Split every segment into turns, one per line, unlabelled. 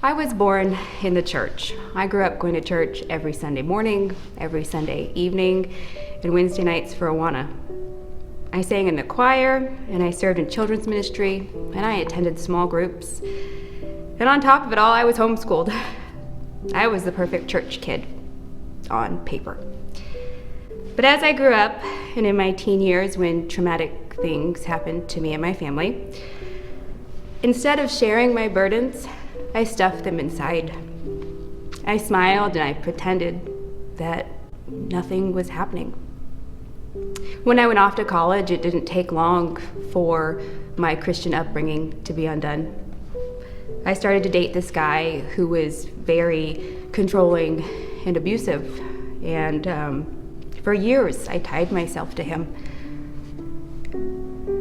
I was born in the church. I grew up going to church every Sunday morning, every Sunday evening, and Wednesday nights for Awana. I sang in the choir, and I served in children's ministry, and I attended small groups. And on top of it all, I was homeschooled. I was the perfect church kid, on paper. But as I grew up, and in my teen years when traumatic things happened to me and my family, instead of sharing my burdens, I stuffed them inside. I smiled and I pretended that nothing was happening. When I went off to college, it didn't take long for my Christian upbringing to be undone. I started to date this guy who was very controlling and abusive, and for years I tied myself to him.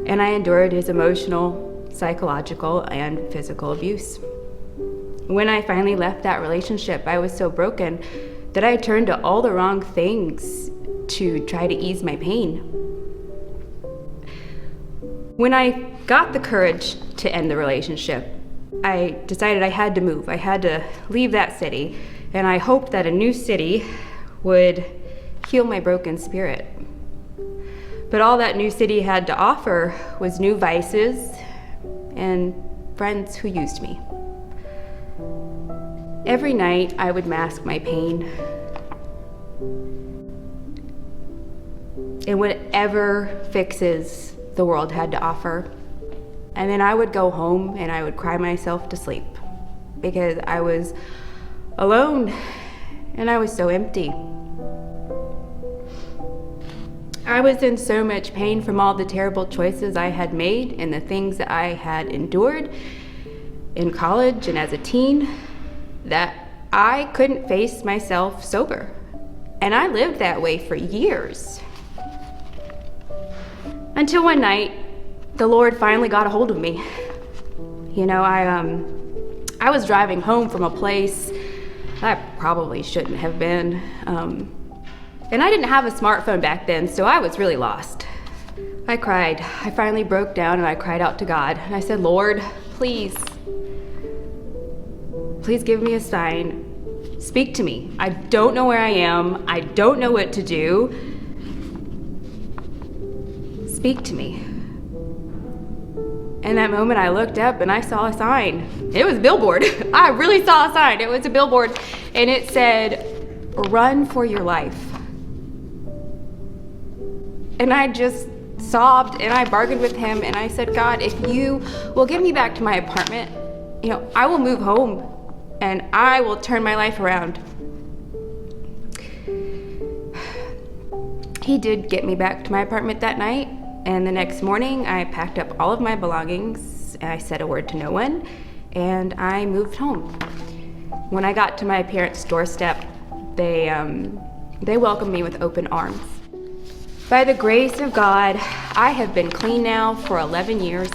And I endured his emotional, psychological, and physical abuse. When I finally left that relationship, I was so broken that I turned to all the wrong things to try to ease my pain. When I got the courage to end the relationship, I decided I had to move. I had to leave that city, and I hoped that a new city would heal my broken spirit. But all that new city had to offer was new vices and friends who used me. Every night I would mask my pain in whatever fixes the world had to offer. And then I would go home and I would cry myself to sleep because I was alone and I was so empty. I was in so much pain from all the terrible choices I had made and the things that I had endured in college and as a teen that I couldn't face myself sober. And I lived that way for years. Until one night, the Lord finally got a hold of me. You know, I was driving home from a place I probably shouldn't have been. And I didn't have a smartphone back then, so I was really lost. I cried. I finally broke down and I cried out to God. And I said, Lord, please give me a sign. Speak to me. I don't know where I am. I don't know what to do. Speak to me. In that moment, I looked up and I saw a sign. It was a billboard. I really saw a sign. It was a billboard, and it said, "Run for your life." And I just sobbed and I bargained with him and I said, God, if you will get me back to my apartment, I will move home and I will turn my life around. He did get me back to my apartment that night, and the next morning I packed up all of my belongings and I said a word to no one and I moved home. When I got to my parents' doorstep, they welcomed me with open arms. By the grace of God, I have been clean now for 11 years.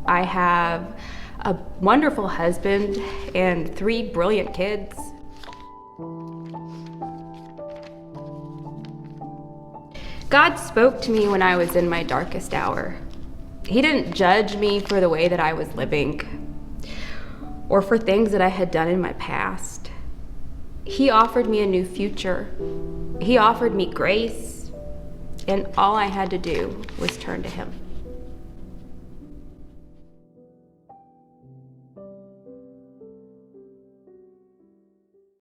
I have a wonderful husband and 3 brilliant kids. God spoke to me when I was in my darkest hour. He didn't judge me for the way that I was living or for things that I had done in my past. He offered me a new future. He offered me grace, and all I had to do was turn to him.